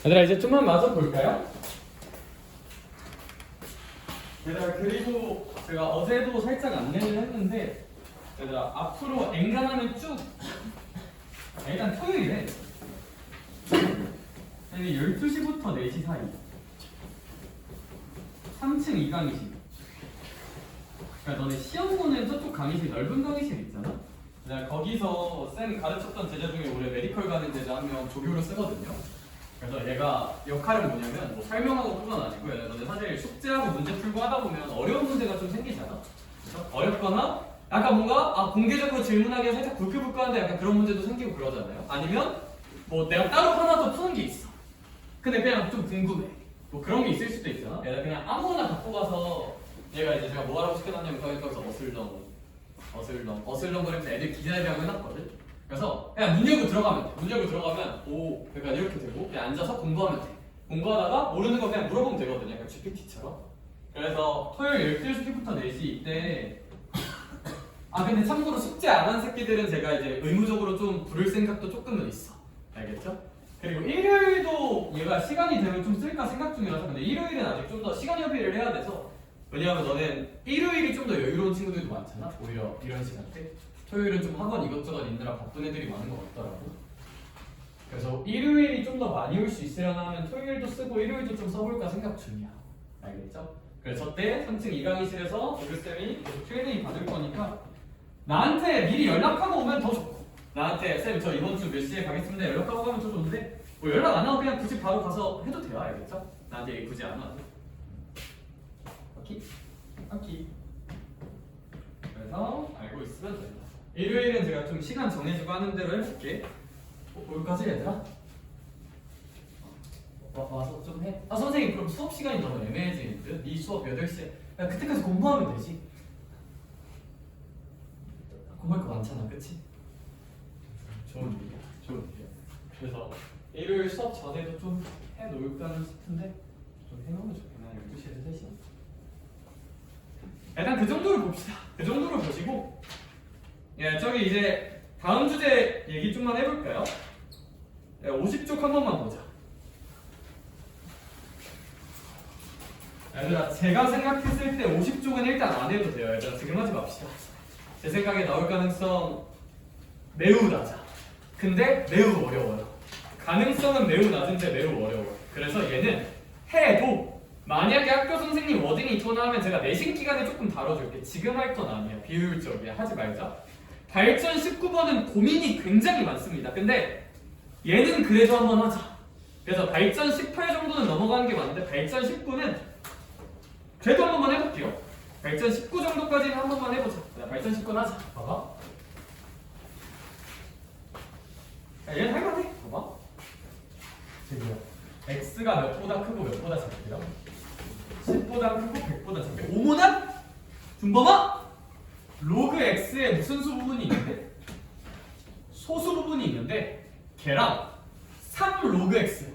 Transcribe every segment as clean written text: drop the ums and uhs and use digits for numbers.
얘들아 이제 좀만 마저 볼까요? 얘들아 그리고 제가 어제도 살짝 안내를 했는데 얘들아 앞으로 엔간하면 쭉 일단 토요일에 12시부터 4시 사이 3층 2강의실. 그러니까 너네 시험 보는 저쪽 강의실 넓은 강의실 있잖아? 내가 거기서 쌤 가르쳤던 제자 중에 올해 메디컬 가는 제자 한 명 조교로 쓰거든요. 그래서 얘가 역할은 뭐냐면 뭐 설명하고 그건 아니고 너네 사실 숙제하고 문제 풀고 하다 보면 어려운 문제가 좀 생기잖아. 그렇죠? 어렵거나 약간 뭔가 공개적으로 질문하기가 살짝 불쾌불쾌한데 약간 그런 문제도 생기고 그러잖아요. 아니면 뭐 내가 따로 하나 더 푸는 게 있어. 근데 그냥 좀 궁금해. 뭐 그런 게 있을 수도 있잖아. 얘가 그냥 아무거나 갖고 가서 얘가 이제 제가 뭐 하라고 시켜놨냐면 거기서 어슬렁거리면서 애들 기다리라고 해놨거든. 그래서 그냥 문 열고 들어가면 돼. 문 열고 들어가면 오 그러니까 이렇게 되고 그냥 앉아서 공부하면 돼. 공부하다가 모르는 거 그냥 물어보면 되거든요. 약간 GPT처럼. 그래서 토요일 12시부터 4시 이때 근데 참고로 숙제 안 한 새끼들은 제가 이제 의무적으로 좀 부를 생각도 조금은 있어. 알겠죠? 그리고 일요일도 얘가 시간이 되면 좀 쓸까 생각 중이라서 근데 일요일은 아직 좀 더 시간 협의를 해야 돼서 왜냐하면 너는 일요일이 좀 더 여유로운 친구들도 많잖아. 오히려 이런 시간대 토요일은 좀 학원 이것저것 있느라 바쁜 애들이 많은 것 같더라고. 그래서 일요일이 좀 더 많이 올 수 있으려나 하면 토요일도 쓰고 일요일도 좀 써볼까 생각 중이야. 알겠죠? 그래서 저때 3층 2강의실에서 조교쌤이 Q&A 받을 거니까 나한테 미리 연락하고 오면 더 좋고 나한테 쌤 저 이번 주 몇 시에 가겠습니다 연락하고 가면 더 좋은데 뭐 연락 안 하고 그냥 굳이 바로 가서 해도 돼요. 알겠죠? 나한테 굳이 안 와도 오케이? 오케이. 그래서 알고 있으면 된다. 일요일은 제가 좀 시간 정해주고 하는 대로 해볼게. 올까지 얘들아? 와서 좀 해? 선생님 그럼 수업 시간이 너무 애매해지는 듯? 네 수업 8시에 야 그때까지 공부하면 되지. 공부할 거 많잖아 그치? 좋은 일이야 좋은 일이야. 그래서 일요일 수업 전에도 좀 해놓을까 싶은데 좀 해놓으면 좋겠나. 12시에서 3시 일단 그 정도로 봅시다. 그 정도로 보시고 저기 이제 다음 주제 얘기 좀만 해볼까요? 50쪽 한 번만 보자. 얘들아 제가 생각했을 때 50쪽은 일단 안 해도 돼요. 얘들아 지금 하지 맙시다. 제 생각에 나올 가능성 매우 낮아. 근데 매우 어려워요. 가능성은 매우 낮은데 매우 어려워요. 그래서 얘는 해도 만약에 학교 선생님 워딩이 있거나 하면 제가 내신 기간에 조금 다뤄줄게. 지금 할 건 아니야. 비효율적이야. 하지 말자. 발전 19번은 고민이 굉장히 많습니다. 근데 얘는 그래도 한번 하자. 그래서 발전 18 정도는 넘어가는 게 맞는데 발전 19는 그래도 한 번만 해볼게요. 발전 19 정도까지는 한 번만 해보자. 자, 발전 19는 하자. 봐봐. 얘는 할만해. 봐봐. 지금 x가 몇보다 크고 몇보다 작대요? 10보다 크고 100보다 작대. 오모난? 준범아? 로그 x에 무슨 수 부분이 있는데? 소수 부분이 있는데 걔랑 3 로그 x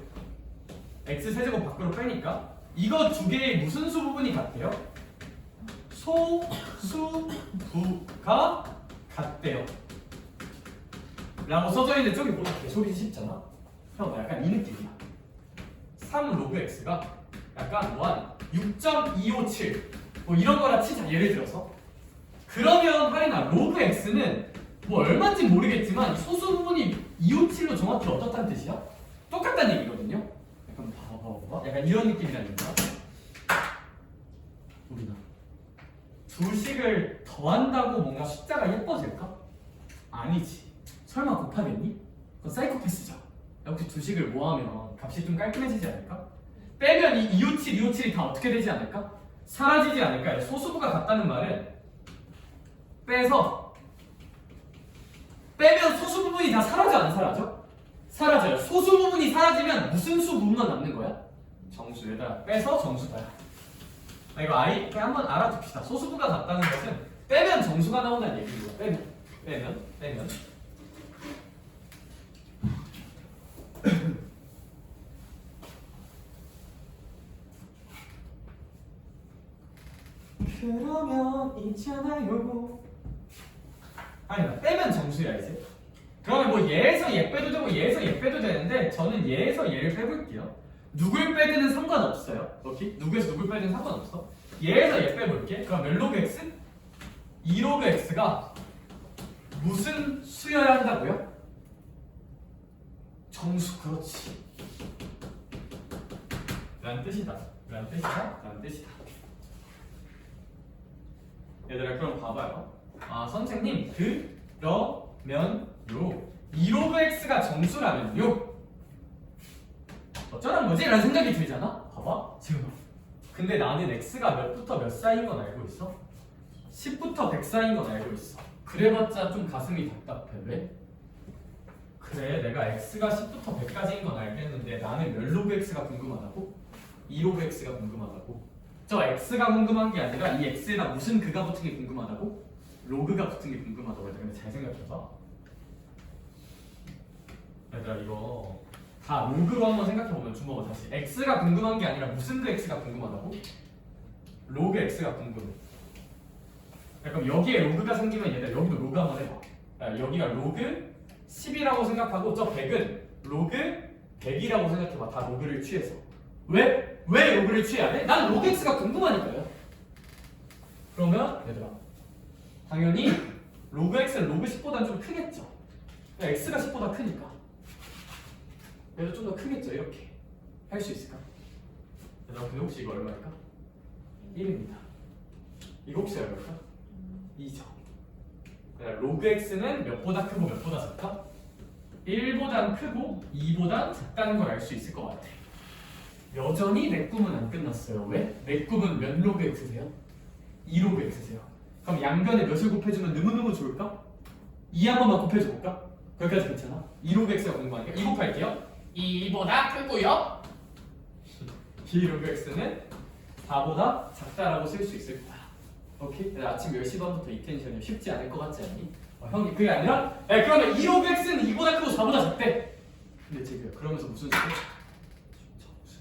x 세제곱 밖으로 빼니까 이거 두 개의 무슨 수 부분이 같대요? 소수부가 같대요 라고 써져 있는데 저기 보다 개소리 쉽잖아. 형 약간 이 느낌이야. 3 로그 x가 약간 뭐 6.257 뭐 이런 거라 치자. 예를 들어서 그러면 하리나 로그 x는 뭐 얼마인지 모르겠지만 소수 부분이 257로 정확히 어떻다는 뜻이야? 똑같다는 얘기거든요. 약간 봐봐 약간 이런 느낌이라니까. 우리나 두 식을 더한다고 뭔가 숫자가 예뻐질까? 아니지. 설마 곱하겠니? 그건 사이코패스죠. 역시 두 식을 모하면 값이 좀 깔끔해지지 않을까? 빼면 이 257, 257이 다 어떻게 되지 않을까? 사라지지 않을까? 소수부가 같다는 말은 빼면 소수 부분이 다 사라져 안 사라져? 사라져요. 소수 부분이 사라지면 무슨 수 부분만 남는 거야? 정수에다 빼서 정수다. 이거 아이 그냥 한번 알아둡시다. 소수부가 같다는 것은 빼면 정수가 나온다는 얘기입니다. 빼면 그러면 있잖아요. 아니 빼면 정수야 이제. 그러면 뭐 얘에서 얘 빼도 되고 얘에서 얘 빼도 되는데 저는 얘에서 얘를 빼볼게요. 누굴 빼드는 상관없어요. 오케이? 누구에서 누굴 빼드는 상관없어. 얘에서 얘 빼볼게. 그럼 몇 로그 x? 2로그 x가 무슨 수여야 한다고요? 정수. 그렇지. 라는 뜻이다. 라는 뜻이다. 라는 뜻이다. 얘들아 그럼 봐봐요. 아 선생님 그러면요 2로그 x가 정수라면요 어쩌란 거지? 라는 생각이 들잖아. 봐봐 지금. 근데 나는 x가 몇부터 몇 사이인 건 알고 있어? 10부터 100 사이인 건 알고 있어. 그래봤자 좀 가슴이 답답해. 왜? 그래 내가 x가 10부터 100까지인 건 알겠는데 나는 몇 로그 x가 궁금하다고? 2로그 x가 궁금하다고? 저 x가 궁금한 게 아니라 이 x에다 무슨 그가 붙은 게 궁금하다고? 로그가 붙은 게 궁금하다고 했다. 근데 잘 생각해봐. 얘들아 이거 다 로그로 한번 생각해보면 주먹을 다시 x가 궁금한 게 아니라 무슨 그 x가 궁금하다고? 로그 x가 궁금해. 그럼 여기에 로그가 생기면 얘들 여기도 로그 한번 해봐. 여기가 로그 10이라고 생각하고 저 100은 로그 100이라고 생각해봐. 다 로그를 취해서. 왜? 왜 로그를 취해야 돼? 난 로그 x가 궁금하니까요. 그러면 얘들아 당연히 로그 x는 로그 10보다는 좀 크겠죠. x가 10보다 크니까 얘도 좀 더 크겠죠. 이렇게 할 수 있을까? 얘들아 근데 혹시 이거 얼마일까? 1입니다. 이거 혹시 얼마일까? 2죠. 로그 x는 몇보다 크고 몇보다 작다? 1보단 크고 2보단 작다는 걸 알 수 있을 것 같아. 여전히 내 꿈은 안 끝났어요. 왜? 내 꿈은 몇 로그 x세요? 2로그 x세요. 그럼 양변에 몇을 곱해주면 너무너무 좋을까? 2 한 번만 곱해줘볼까? 거기까지 괜찮아? 2로그 x가 궁금하니까 2 곱할게요. 2보다 크고요. 2로그 x는 4보다 작다라고 쓸 수 있을 거야. 오케이? 아침 10시 반부터 이 텐션이 쉽지 않을 것 같지 않니? 형이 그게 아니라 그러면 2로그 x는 2보다 크고 4보다 작대. 근데 지금 그러면서 무슨 소리? 정수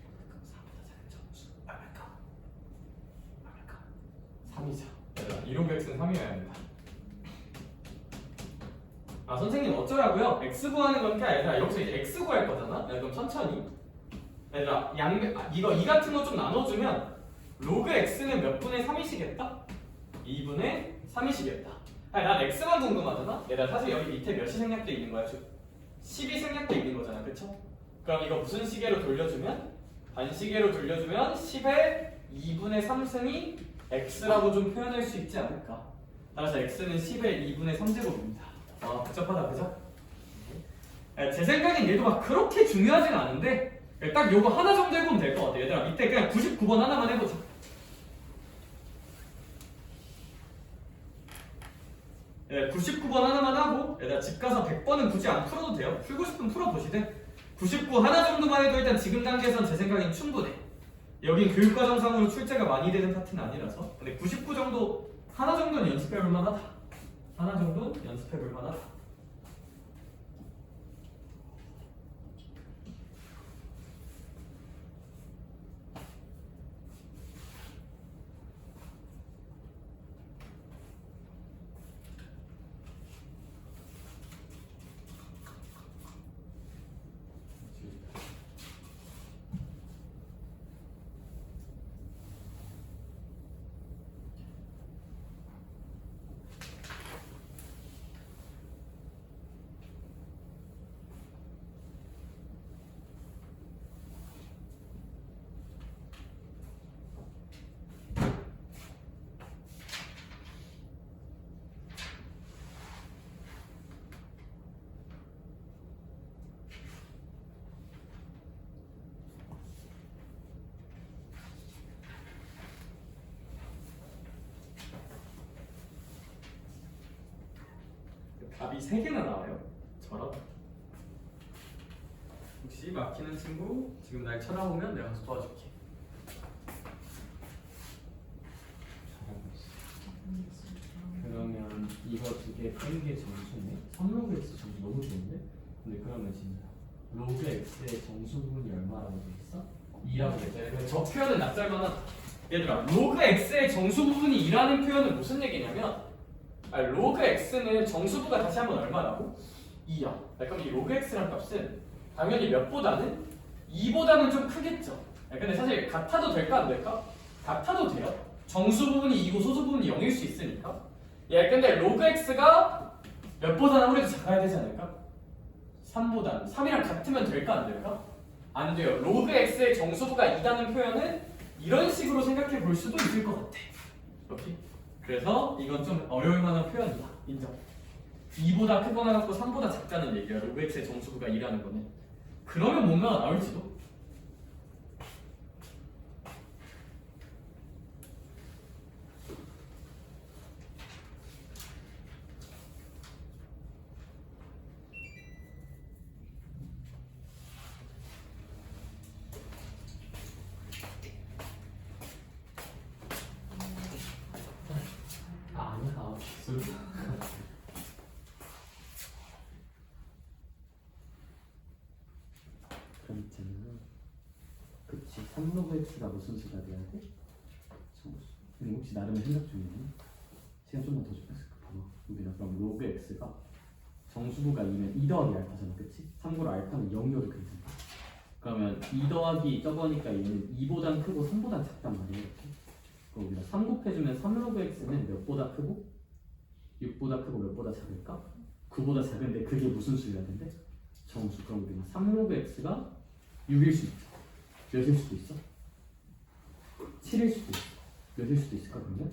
4보다 작은 정수 얼마일까? 3이죠. 2로그 x는 3이어야 합니다. 아 선생님 어쩌라고요? x 구하는 거니까 얘들아 여기서 이제 x 구할 거잖아? 그럼 천천히 얘들아 이거 이 같은 거 좀 나눠주면 로그 x는 몇 분의 3이시겠다? 2분의 3이시겠다. 아니 난 x만 궁금하잖아? 얘들아 사실 여기 밑에 몇이 생략돼 있는 거야? 10이 생략돼 있는 거잖아 그쵸? 그럼 이거 무슨 시계로 돌려주면? 반시계로 돌려주면 10의 2분의 3승이 x라고 좀 표현할 수 있지 않을까? 따라서 x는 10의 2분의 3제곱입니다. 아 복잡하다 그죠? 제 생각엔 얘도 막 그렇게 중요하진 않은데 딱 요거 하나 정도 해보면 될 것 같아. 얘들아 밑에 그냥 99번 하나만 해보자. 예, 99번 하나만 하고 얘들아 집 가서 100번은 굳이 안 풀어도 돼요. 풀고 싶으면 풀어보시되 99 하나 정도만 해도 일단 지금 단계에선 제 생각엔 충분해. 여긴 교육과정상으로 출제가 많이 되는 파트는 아니라서. 근데 99 정도 하나 정도는 연습해볼 만하다. 하나 정도는 연습해볼 만하다. 답이 3개나 나와요. 저런. 혹시 막히는 친구 지금 날 쳐다보면 내가 가서 도와줄게. 그러면 이거 2개 뺀 게 정수네. 3로그 x 정수 너무 좋은데? 근데 그러면 진짜 로그 x의 정수 부분이 얼마라고 돼 있어? 2라고 돼 있잖아. 저 표현은 납잘만하다. 얘들아 로그 x의 정수 부분이 2라는 표현은 무슨 얘기냐면 로그 x는 정수부가 다시 한번 얼마라고? 2야. 그럼 이 로그 x란 값은 당연히 몇보다는 2보다는 좀 크겠죠. 근데 사실 같아도 될까 안 될까? 같아도 돼요. 정수 부분이 2고 소수 부분이 0일 수 있으니까. 근데 로그 x가 몇보다는 아무래도 작아야 되지 않을까? 3보다는 3이랑 같으면 될까 안 될까? 안 돼요. 로그 x의 정수부가 2라는 표현은 이런 식으로 생각해 볼 수도 있을 것 같아. 오케이? 그래서 이건 좀 어려울 만한 표현이다. 인정. 2보다 크거나 같고 3보다 작다는 얘기야. 로그 x의 정수부가 2라는 거는. 그러면 뭔가가 나올지도. 아니야. 무슨 그럼 있잖아. 그치. 3로그 x가 무슨 수가 돼야 돼? 정수. 근데 혹시 나름의 생각 중이니? 시간 좀만 더 줄까? 봐봐. 우리가 그럼 로그 x가 정수부가 2면 2 더하기 알파잖아. 그치? 참고로 알파는 0이어도 괜찮다. 그러면 2 더하기 저거니까 얘는 2보단 크고 3보단 작단 말이야. 이렇게. 그럼 우리가 3 곱해주면 3로그 x는 몇보다 크고 6보다 크고 몇보다 작을까? 9보다 작은데 그게 무슨 수여야 된대? 정수. 그럼 우리가 3로그 x가 6일 수 있죠. 몇일 수도 있어? 7일 수도 있어. 몇일 수도 있을까 그러면?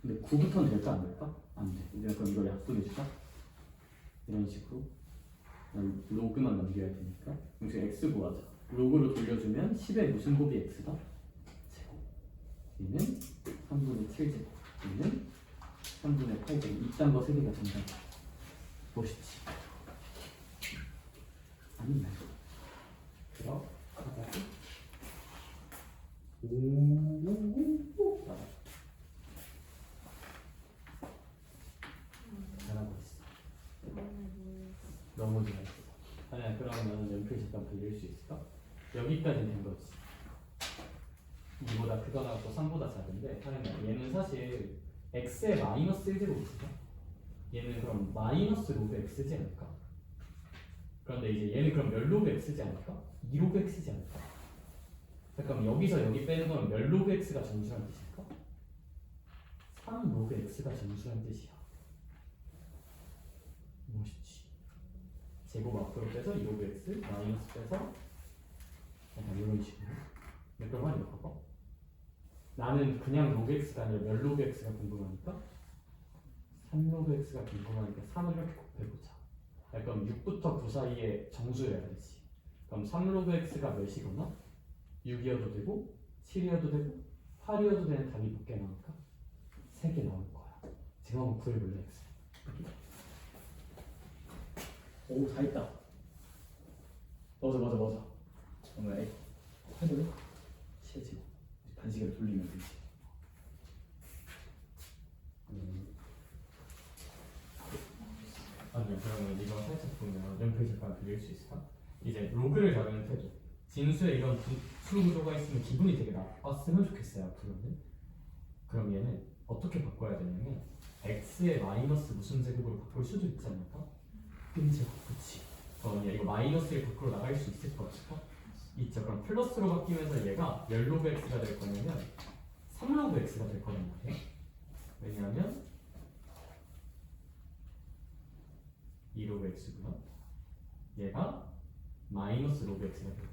근데 9부터는 될까 안 될까? 안 돼. 우리가 그럼 이걸 약분해줄까? 이런 식으로 로그만 남겨야 되니까 그럼 지금 x 구하자. 로그로 돌려주면 10의 무슨 곱이 x다? 제곱. 얘는 3분의 7제곱. 얘는 3분의 8제곱. 이딴 거 3개가 정답. 멋있지? 아니면 그럼 잘하고 있어. 너무 잘했어. 아니야, 그러면 연필 잠깐 돌릴 수 있을까? 여기까지 된 거지. 2보다 크거나 또 3보다 작은데 하면 얘는 사실 x의 마이너스 1제곱이죠. 얘는 그럼 마이너스 로그 x지 않을까? 그런데 이제 얘는 그럼 몇 로그 x지 않을까? 2 로그 x지 않을까? 그럼 여기서 여기 빼는 건 몇 로그 x가 정수란 뜻일까? 3 로그 x가 정수란 뜻이야. 멋있지? 제곱 앞으로 빼서 2 로그 x 마이너스 빼서 약간 이런 식으로. 그럼 한번 봐봐. 나는 그냥 로그 x가 아니라 몇 로그 x가 궁금하니까 3 로그 x가 궁금하니까 3을 이렇게 곱해보자. 그럼 6부터 9 사이에 정수여야 되지. 그럼 3 로그 x가 몇이거나 6이어도 되고 7이어도 되고 8이어도 되는 답이 몇 개 나올까? 3개 나올 거야. 지금 한번 구해볼래 x. 오, 다 있다. 맞아. 정말 해볼래? 세제곱. 반시계를 돌리면 되지. 아니요, 그러면 이거 살짝 보면 연필 잠깐 그릴 수 있을까? 이제 로그를 잡는 태도. 진수에 이런 수 구조가 있으면 기분이 되게 나빴으면 좋겠어요, 앞으로는. 그럼 얘는 어떻게 바꿔야 되냐면 x의 마이너스 무슨 제곱으로 바꿀 수도 있지 않을까? 끈제곱, 그치? 얘 이거 마이너스를 밖으로 나갈 수 있을 것 같을까? 있죠. 그럼 플러스로 바뀌면서 얘가 몇 로그 x가 될 거냐면 3 로그 x가 될 거란 말이에요. 왜냐하면 2 로그 x구나. 얘가 마이너스 로그 x가 되겠지.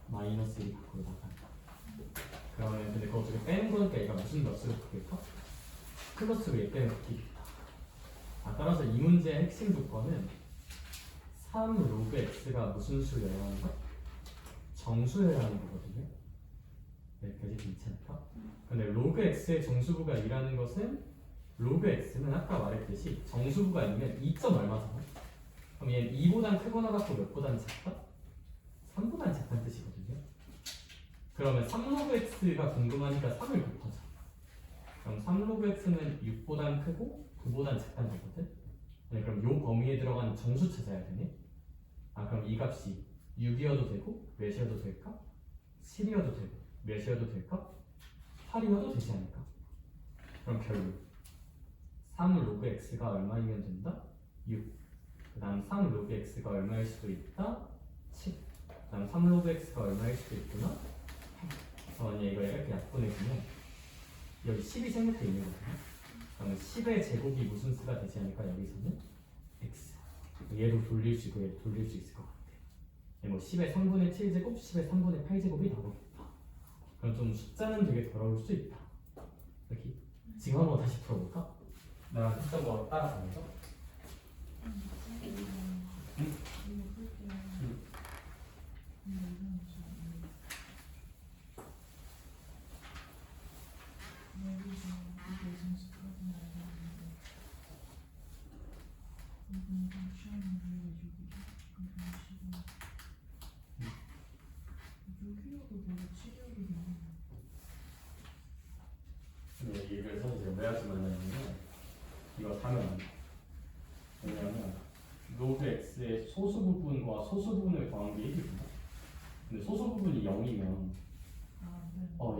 마이너스 1이 밖으로 나간다. 그러면 근데 그거 어떻게 빼는 거니까 얘가 무슨 값으로 바뀔까? 플러스로 얘 빼면 바뀌겠다. 따라서 이 문제의 핵심 조건은 3 로그 x가 무슨 수여야 하는 거? 정수여야 하는 거거든요. 여기까지 괜찮을까? 근데 로그 x의 정수부가 2라는 것은 로그 x는 아까 말했듯이 정수부가 아니면 2점 얼마잖아. 그럼 얘는 2보단 크거나 같고 몇보단 작다? 3보단 작다는 뜻이거든요. 그러면 3로그 x가 궁금하니까 3을 곱하자. 그럼 3로그 x는 6보단 크고 9보단 작다는 거거든. 아니, 그럼 요 범위에 들어가는 정수 찾아야 되네. 그럼 이 값이 6이어도 되고 몇이어도 될까? 7이어도 되고 몇이어도 될까? 8이어도 되지 않을까? 그럼 결론 3 로그 x가 얼마이면 된다? 6. 그 다음 3 로그 x가 얼마일 수도 있다? 7. 그 다음 3 로그 x가 얼마일 수도 있구나? 8. 만약 이걸 이렇게 약분해주면 여기 10이 생략되어 있는 거잖아. 그러면 10의 제곱이 무슨 수가 되지 않을까? 여기서는 x. 얘도 돌릴 수 있고 얘도 돌릴 수 있을 것 같아. 뭐 10의 3분의 7제곱, 10의 3분의 8제곱이 나오겠다. 그럼 좀 숫자는 되게 더러울 수 있다. 여기 지금 한번 다시 풀어볼까? 나랑 했던 거 따라가면서. 이걸 사실 제가 왜 하지 말라냐면 이거 사면 안 돼. 왜냐면 로그 x의 소수 부분과 소수 부분을 더한 게 1이구나. 근데 소수 부분이 0이면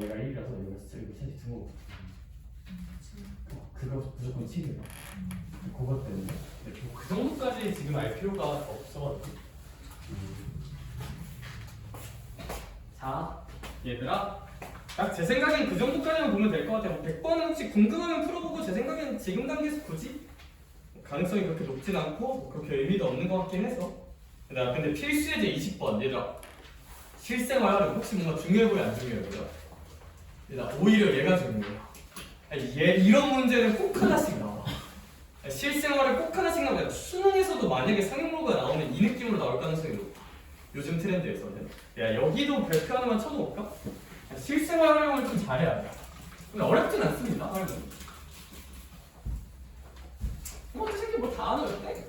얘가 1이라서 여기가 이렇게 셋이 등호가 그거 무조건 7이야. 그것 때문에 그 정도까지 지금 알 필요가 없어가지고. 자, 얘들아, 딱 제 생각엔 그 정도까지만 보면 될 것 같아요. 100번은 혹시 궁금하면 풀어보고 제 생각엔 지금 단계에서 굳이 가능성이 그렇게 높진 않고 그렇게 의미도 없는 것 같긴 해서. 근데 필수예제 20번 얘들아, 실생활은 혹시 뭔가 중요해 보여 안 중요해 보여? 얘들아, 오히려 얘가 중요해요. 얘 이런 문제는 꼭 하나씩 나와. 실생활에 꼭 하나씩 나와요. 수능에서도 만약에 상용모가 나오면 이 느낌으로 나올 가능성이 높아. 요즘 트렌드에서는. 야, 여기도 별표 하나만 쳐놓을까? 실생활 활용을 좀 잘해야 돼. 근데 어렵진 않습니다. 활용. 뭐 그 새끼 뭐다 안 어렵대?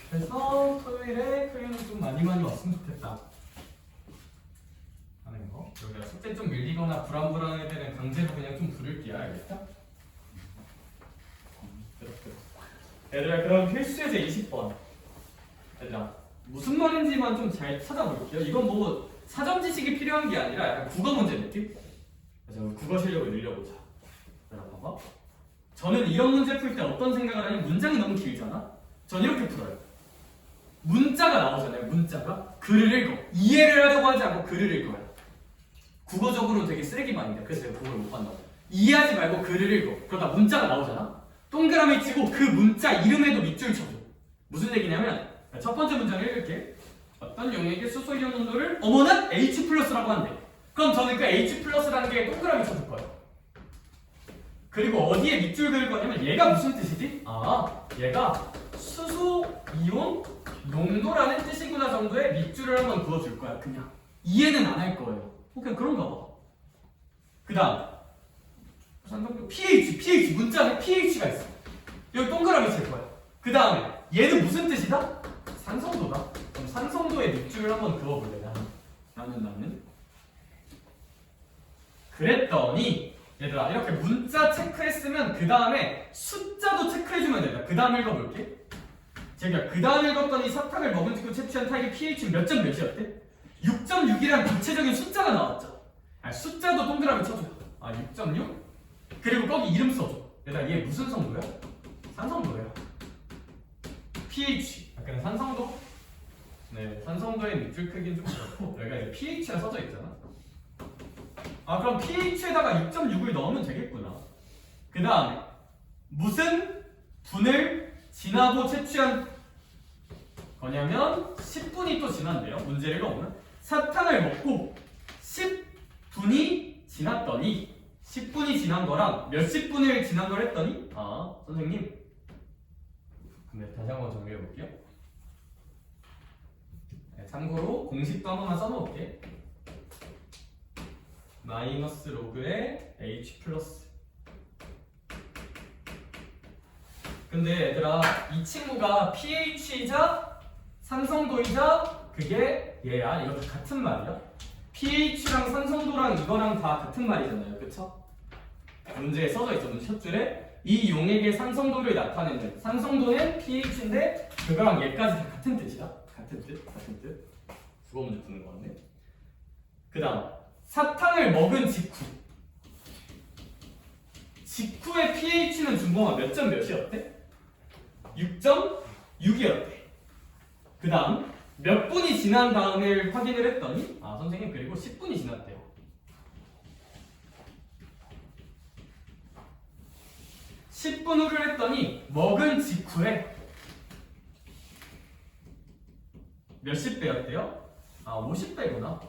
그래서 토요일에 클리어는 좀 많이 왔으면 좋겠다 하는 거. 여기가 숙제 좀 밀리거나 불안불안한 애들은 강제로 그냥 좀 부를게요. 알겠죠? 얘들아, 그럼 필수예제 20번. 얘들아, 무슨 말인지만 좀 잘 찾아볼게요. 이건 뭐 사전 지식이 필요한 게 아니라 약간 국어 문제 느낌? 그래서 국어 실력을 늘려보자. 얘들아, 봐봐. 저는 이런 문제 풀 때 어떤 생각을 하냐면 문장이 너무 길잖아? 전 이렇게 풀어요. 문자가 나오잖아요. 문자가 글을 읽어. 이해를 하려고 하지 않고 글을 읽어요. 국어적으로 되게 쓰레기만인데 그래서 내가 그걸 못 한다고. 이해하지 말고 글을 읽어. 그러다 문자가 나오잖아. 동그라미 치고 그 문자 이름에도 밑줄 쳐줘. 무슨 얘기냐면 첫 번째 문장을 읽을게. 어떤 용액의 수소 이온 농도를 어머는 H 플러스라고 한대. 그럼 저는 그 H 플러스라는 게 동그라미 쳐줄 거예요. 그리고 어디에 밑줄 그을 거냐면 얘가 무슨 뜻이지? 아, 얘가 수소 이온 농도라는 뜻이구나 정도의 밑줄을 한번 그어줄 거야. 그냥 이해는 안 할 거예요. 그냥 그런가 봐. 그 다음 pH 문자에 pH가 있어. 여기 동그라미 칠 거야. 그 다음에 얘는 무슨 뜻이다? 산성도다. 그럼 산성도의 밑줄을 한번 그어볼래. 나는 그랬더니 얘들아, 이렇게 문자 체크했으면 그 다음에 숫자도 체크해주면 된다. 그 다음 읽어볼게. 제가 그 다음 읽었더니 사탕을 먹은 직후 채취한 타입의 pH는 몇 점 몇이었대? 6.6이란 구체적인 숫자가 나왔죠. 숫자도 동그라미 쳐줘. 6.6? 그리고 거기 이름 써줘. 얘들아, 얘 무슨 성도야? 산성도예요. pH. 약간 산성도? 네, 산성도의 밑줄 크기는 좀 그렇고 여기가 이제 pH가 써져 있잖아. 그럼 pH에다가 6.6을 넣으면 되겠구나. 그 다음에 무슨 분을 지나고 채취한 거냐면 10분이 또 지난대요. 문제를 읽어보면 사탕을 먹고 10분이 지났더니 10분이 지난 거랑 몇십 분을 지난 걸 했더니 선생님, 근데 다시 한번 정리해 볼게요. 참고로 공식도 한 번만 써놓을게. 마이너스 로그의 H 플러스. 근데 얘들아, 이 친구가 pH이자 산성도이자 그게 얘야. 이거 다 같은 말이야. pH랑 산성도랑 이거랑 다 같은 말이잖아요. 그쵸? 문제에 써져 있어. 문제 첫 줄에 이 용액의 산성도를 나타내는 산성도는 pH인데 그거랑 얘까지 다 같은 뜻이야. 같은 뜻. 국어 문제 푸는 거 같네. 그 다음 사탕을 먹은 직후의 pH는 준범아 몇 점 몇이었대? 6.6이었대. 그 다음 몇 분이 지난 다음에 확인을 했더니 선생님 그리고 10분이 지났대요. 10분 후를 했더니 먹은 직후에 몇십 배였대요? 50배구나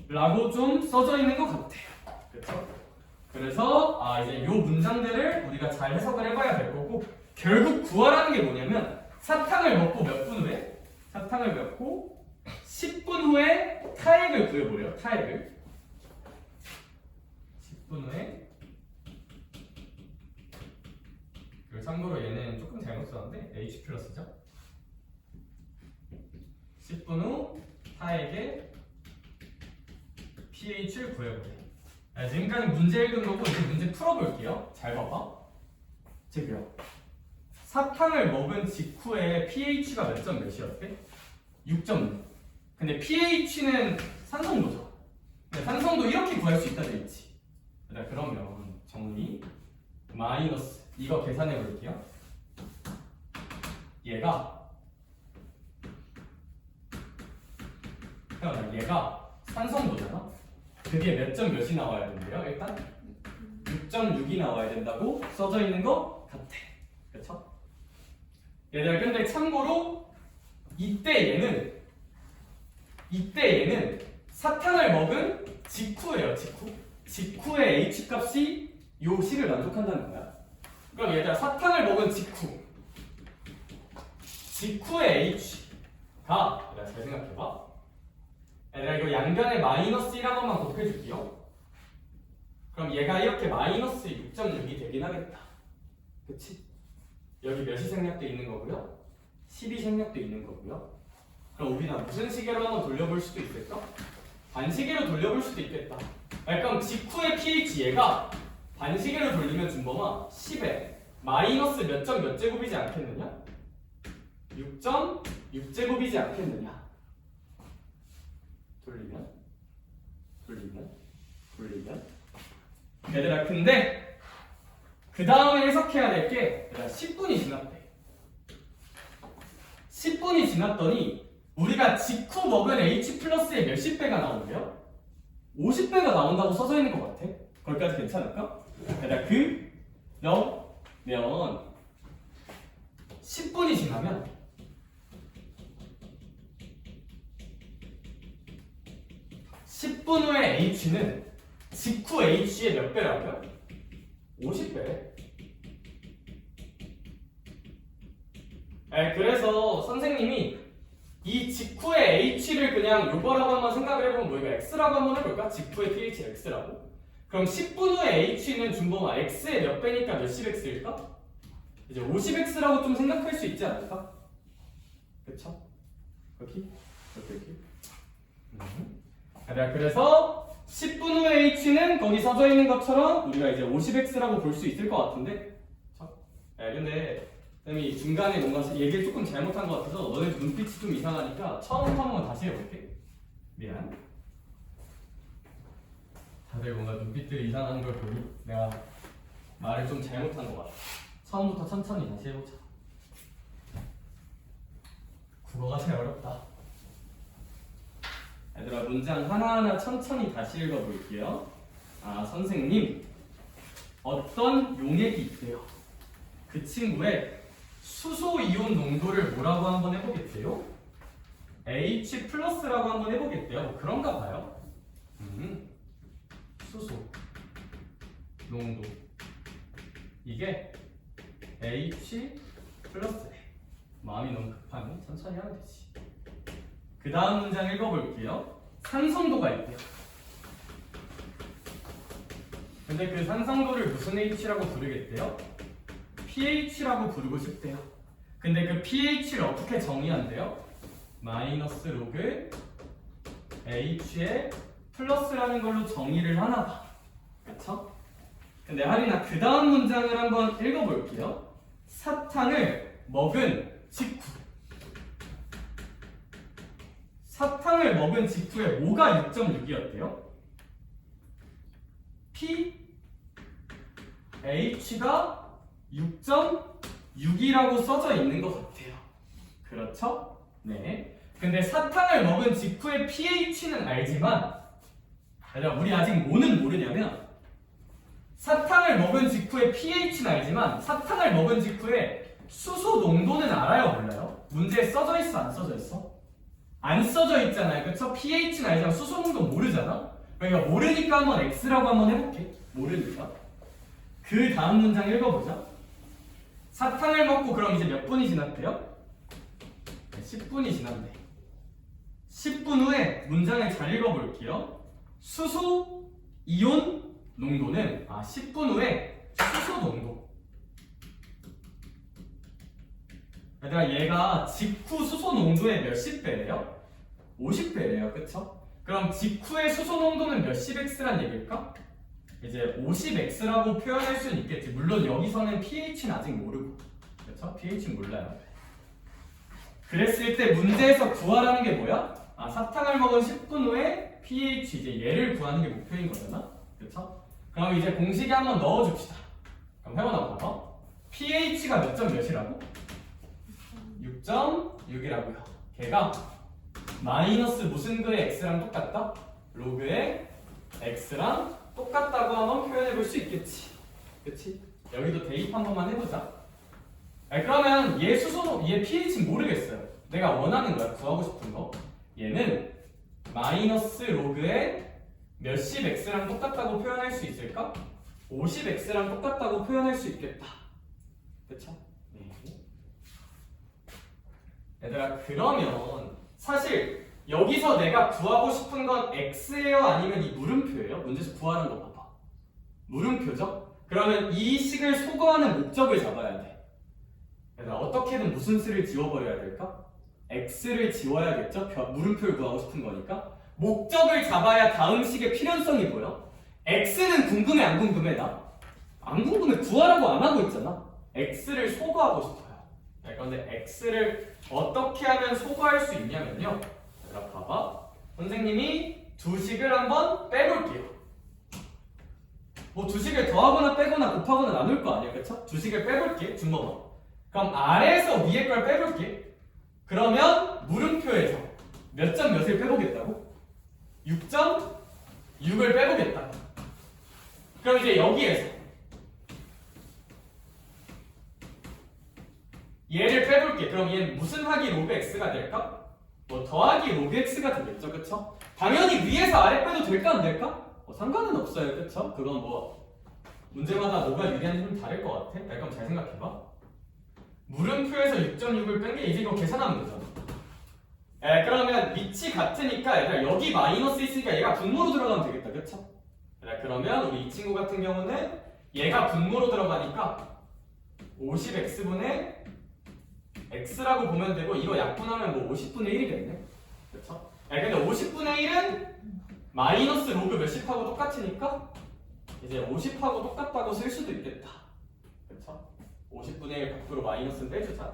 라고 좀 써져 있는 것 같아요. 그렇죠? 그래서 이제 이 문장들을 우리가 잘 해석을 해봐야 될 거고, 결국 구하라는 게 뭐냐면 사탕을 먹고 몇 분 후에? 사탕을 먹고 10분 후에 타액을 구해보래요. 타액을 10분 후에. 그리고 참고로 얘는 조금 잘못 썼는데 H 플러스죠. 10분 후 타액의 pH를 구해보래. 지금까지 문제 읽은 거고 이제 문제 풀어볼게요. 잘 봐봐. 저기요. 사탕을 먹은 직후에 pH가 몇 점 몇이었대? 6.6. 근데 pH는 산성도죠. 산성도 이렇게 구할 수 있다 되어있지. 그러면 정리 마이너스 이거 계산해 볼게요. 얘가 산성도잖아. 그게 몇 점 몇이 나와야 된대요? 일단 6.6이 나와야 된다고 써져 있는 것 같아. 그렇죠? 얘들아 근데 참고로 이때 얘는 사탕을 먹은 직후예요. 직후의 H 값이 요 식을 만족한다는 거야. 그럼 얘들아 사탕을 먹은 직후의 H가 얘들아 잘 생각해봐. 얘들아 이거 양변에 마이너스 1 한 번만 곱해줄게요. 그럼 얘가 이렇게 마이너스 6.6이 되긴 하겠다. 그치? 여기 몇이 생략돼 있는 거고요? 10이 생략돼 있는 거고요. 그럼 우리가 무슨 시계로 한번 돌려볼 수도 있을까? 반시계로 돌려볼 수도 있겠다. 그럼 직후의 pH 얘가 반시계로 돌리면 준범아 10에 마이너스 몇 점 몇 제곱이지 않겠느냐? 6.6제곱이지 않겠느냐? 돌리면 얘들아 근데 그 다음에 해석해야 될 게 10분이 지났대. 10분이 지났더니 우리가 직후 먹은 H 플러스의 몇십 배가 나오는데요? 50배가 나온다고 써져 있는 것 같아. 거기까지 괜찮을까? 얘들아 그러면 10분이 지나면 후에 H는 직후 H의 몇 배라고요? 50배. 그래서 선생님이 이 직후의 H를 그냥 요거라고 한번 생각을 해보면 뭐 이거 X라고 한번 해볼까? 직후의 pH X라고? 그럼 10분 후에 H는 준범아 X의 몇 배니까 몇십 X일까? 이제 50X라고 좀 생각할 수 있지 않을까? 그쵸? 여기? 그래서 10분 후에 H는 거기 써져 있는 것처럼 우리가 이제 50X라고 볼 수 있을 것 같은데? 근데 쌤이 중간에 뭔가 얘기를 조금 잘못한 것 같아서 너네 눈빛이 좀 이상하니까 처음부터 한번 다시 해볼게. 미안. 다들 뭔가 눈빛들이 이상한 걸 보니 내가 말을 좀 잘못한 것 같아. 처음부터 천천히 다시 해보자. 국어가 제일 어렵다. 얘들아 문장 하나하나 천천히 다시 읽어볼게요. 선생님 어떤 용액이 있대요. 그 친구의 수소 이온 농도를 뭐라고 한번 해보겠대요? H 플러스라고 한번 해보겠대요. 뭐 그런가 봐요. 수소 농도 이게 H 플러스래. 마음이 너무 급하니 천천히 하면 되지. 그 다음 문장 읽어볼게요. 산성도가 있대요. 근데 그 산성도를 무슨 H라고 부르겠대요? pH라고 부르고 싶대요. 근데 그 pH를 어떻게 정의한대요? 마이너스 로그 H에 플러스라는 걸로 정의를 하나봐. 그쵸? 근데 하린아 그 다음 문장을 한번 읽어볼게요. 사탕을 먹은 직후 사탕을 먹은 직후에 뭐가 6.6이었대요? pH가 6.6이라고 써져 있는 것 같아요. 그렇죠? 네. 근데 사탕을 먹은 직후에 pH는 알지만, 얘들아, 우리 아직 뭐는 모르냐면, 사탕을 먹은 직후에 pH는 알지만, 사탕을 먹은 직후에 수소 농도는 알아요, 몰라요? 문제에 써져 있어, 안 써져 있어? 안 써져 있잖아요, 그쵸? pH는 알지만 수소 농도 모르잖아? 그러니까 모르니까 한번 X라고 한번 해볼게. 모르니까. 그 다음 문장 읽어보자. 사탕을 먹고 그럼 이제 몇 분이 지났대요? 10분이 지났네. 10분 후에 문장을 잘 읽어볼게요. 수소 이온 농도는 10분 후에 수소 농도. 얘들아, 얘가 직후 수소 농도의 몇십 배래요? 50배래요, 그쵸? 그럼 직후의 수소 농도는 몇십 X란 얘기일까? 이제 50X라고 표현할 수는 있겠지. 물론 여기서는 pH는 아직 모르고, 그쵸? pH는 몰라요. 그랬을 때 문제에서 구하라는 게 뭐야? 사탕을 먹은 10분 후에 pH, 이제 얘를 구하는 게 목표인 거잖아? 그쵸? 그럼 이제 공식에 한번 넣어줍시다. 그럼 해보나 봐봐. pH가 몇 점 몇이라고? 6.6이라고요. 걔가 마이너스 무슨 그의 x랑 똑같다? 로그의 x랑 똑같다고 한번 표현해 볼 수 있겠지. 그치? 여기도 대입 한 번만 해보자. 그러면 얘 pH는 모르겠어요. 내가 원하는 거야, 구하고 싶은 거. 얘는 마이너스 로그의 몇십 x랑 똑같다고 표현할 수 있을까? 50x랑 똑같다고 표현할 수 있겠다. 그쵸? 네. 얘들아, 그러면 사실 여기서 내가 구하고 싶은 건 x예요? 아니면 이 물음표예요? 문제에서 구하는 거 봐봐. 물음표죠? 그러면 이 식을 소거하는 목적을 잡아야 돼. 얘들아, 어떻게든 무슨 수를 지워버려야 될까? x를 지워야겠죠? 물음표를 구하고 싶은 거니까. 목적을 잡아야 다음 식의 필연성이 보여. x는 궁금해, 안 궁금해? 나? 안 궁금해. 구하라고 안 하고 있잖아. x를 소거하고 싶어요. 그런데 x를 어떻게 하면 소거할 수 있냐면요. 자, 봐봐. 선생님이 두 식을 한번 빼볼게요. 뭐 두 식을 더하거나 빼거나 곱하거나 나눌 거 아니야, 그쵸? 두 식을 빼볼게, 준범아. 그럼 아래에서 위에 걸 빼볼게. 그러면 물음표에서 몇 점 몇을 빼보겠다고? 6.6을 빼보겠다. 그럼 이제 여기에서 얘를 빼볼게. 그럼 얘는 무슨 하기 로그 x가 될까? 뭐 더하기 로그 x가 되겠죠, 그쵸? 당연히 위에서 아래 빼도 될까 안 될까? 상관은 없어요, 그쵸? 그건 뭐 문제마다 뭐가 유리한지 좀 다를 것 같아. 그럼 잘 생각해봐. 물음표에서 6.6을 뺀 게 이제 이거 계산하면 되잖아. 그러면 밑이 같으니까 얘들아, 여기 마이너스 있으니까 얘가 분모로 들어가면 되겠다, 그쵸? 그러면 우리 이 친구 같은 경우는 얘가 분모로 들어가니까 50x분의 x라고 보면 되고, 이거 약분하면 뭐 50분의 1이겠네. 그쵸? 근데 50분의 1은 마이너스 로그 몇십하고 똑같으니까 이제 50하고 똑같다고 쓸 수도 있겠다. 그쵸? 50분의 1 밖으로 마이너스는 빼주자.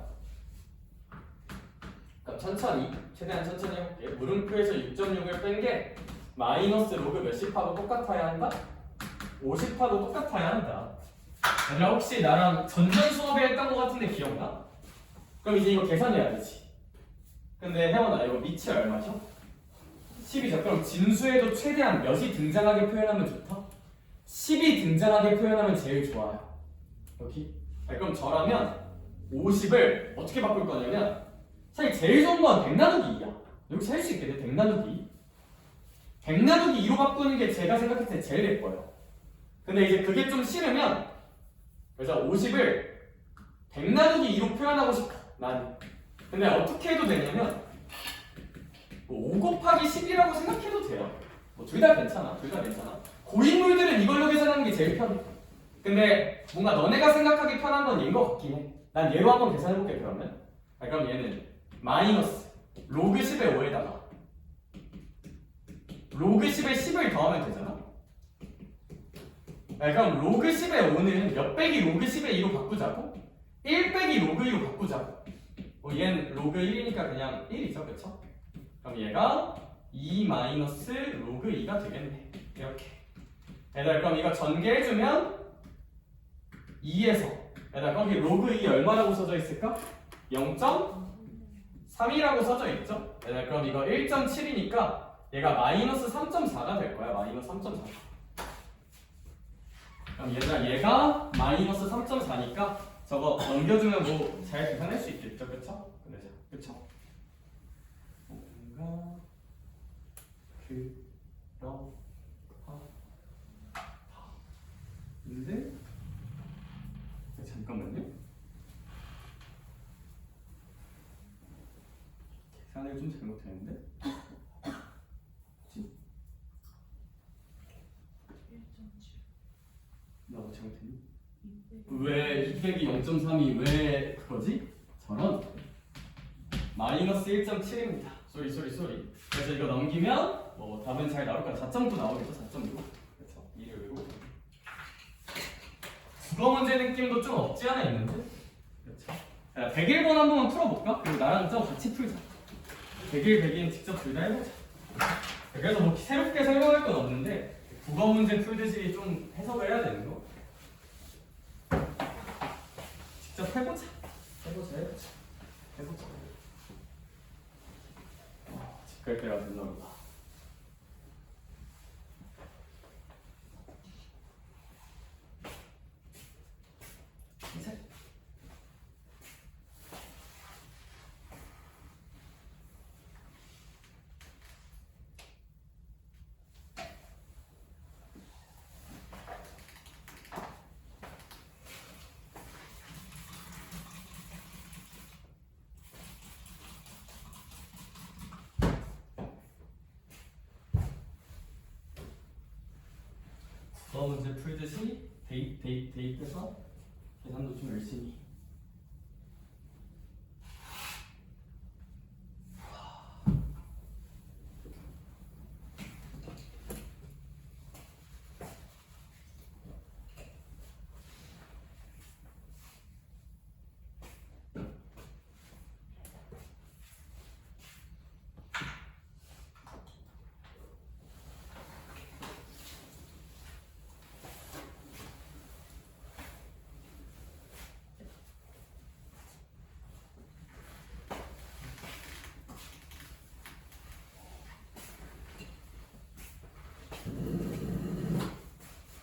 그럼 천천히, 최대한 천천히 해볼게. 물음표에서 6.6을 뺀 게 마이너스 로그 몇십하고 똑같아야 한다? 50하고 똑같아야 한다. 얘들아, 혹시 나랑 전전 수업에 했던 것 같은데 기억나? 그럼 이제 이거 계산해야 되지. 근데 혜원아, 이거 밑이 얼마죠? 10이죠. 그럼 진수에도 최대한 몇이 등장하게 표현하면 좋다? 10이 등장하게 표현하면 제일 좋아요. 여기. 그럼 저라면 50을 어떻게 바꿀 거냐면, 사실 제일 좋은 건 100 나누기 2야. 여기서 할 수 있게 돼. 100 나누기 2. 100 나누기 2로 바꾸는 게 제가 생각했을 때 제일 예뻐요. 근데 이제 그게 좀 싫으면, 그래서 50을 100 나누기 2로 표현하고 싶어, 나는. 근데 어떻게 해도 되냐면, 5 곱하기 10이라고 생각해도 돼요. 뭐 둘 다 괜찮아. 둘 다 괜찮아. 고인물들은 이걸로 계산하는 게 제일 편해. 근데 뭔가 너네가 생각하기 편한 건 얘인 것 같긴 해. 난 얘로 한번 계산해볼게, 그러면. 그럼 얘는 마이너스 로그 10의 5에다가 로그 10에 10을 더하면 되잖아. 그럼 로그 10의 5는 몇 빼기 로그 10의 2로 바꾸자고? 1 빼기 로그 2로 바꾸자고. 얘는 로그 1이니까 그냥 1이죠, 그쵸? 그럼 얘가 2 마이너스 로그 2가 되겠네. 이렇게. 얘들아 그럼 이거 전개해주면 2에서 얘들아 거기 로그 2 얼마라고 써져 있을까? 0.3이라고 써져 있죠? 얘들아 그럼 이거 1.7이니까 얘가 마이너스 3.4가 될 거야. 마이너스 3.4. 그럼 얘가 마이너스 3.4니까 저거 넘겨주면 뭐 잘 계산할 수 있겠죠? 그쵸? 그러자. 그쵸? 뭔가 근데 잠깐만요. 계산을 좀 잘못했는데. 나도 잘못했니? 왜 200이 0.3이 왜 그거지? 저런 마이너스 1.7입니다. 쏘리. 그래서 이거 넘기면 뭐 답은 잘 나올 거야. 4.9 나오겠죠? 4.9. 그렇죠. 이를 외우고 국어 문제 느낌도 좀 없지 않아 있는데? 그렇죠. 101번 한 번만 풀어볼까? 그리고 나랑 좀 같이 풀자. 101, 102는 직접 둘 다 해보자. 그래서 뭐 새롭게 설명할 건 없는데 국어 문제 풀듯이 좀 해석을 해야 되는 거. 직접 해보자. 집 갈 때가 됐나 보다. 이제 국어 문제 풀듯이 대입해서 계산도 좀 열심히.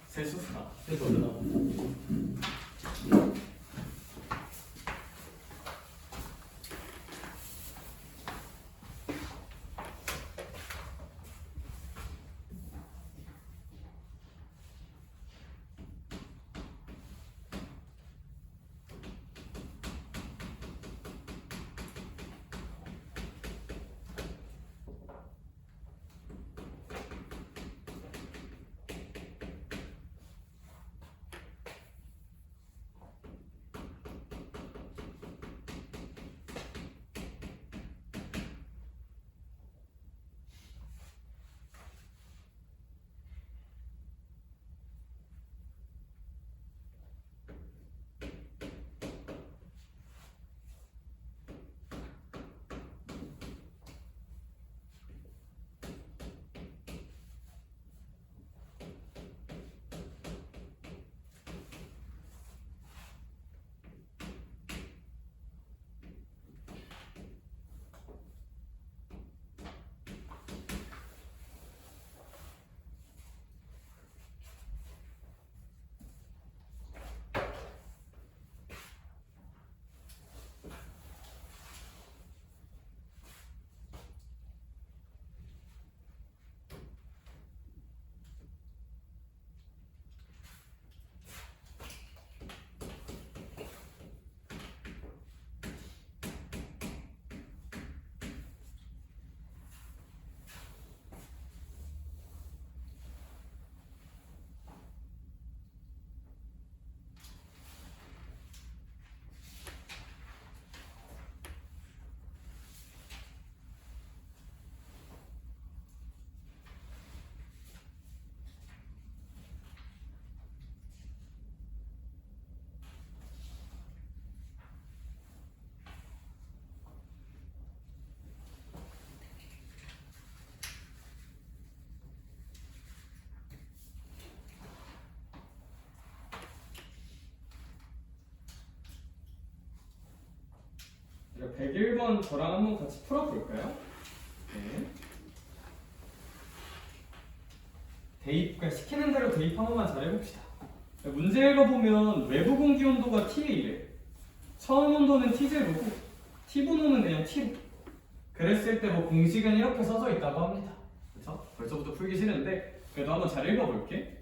세수다. 세수 올려놔. 101번 저랑 한번 같이 풀어볼까요? 네. 대입, 그냥 시키는 대로 대입 한 번만 잘 해봅시다. 문제 읽어보면 외부 공기 온도가 T이래. 처음 온도는 T0고 T분호는 그냥 T로. 그랬을 때 뭐 공식은 이렇게 써져 있다고 합니다. 그래서 벌써부터 풀기 싫은데 그래도 한번 잘 읽어볼게.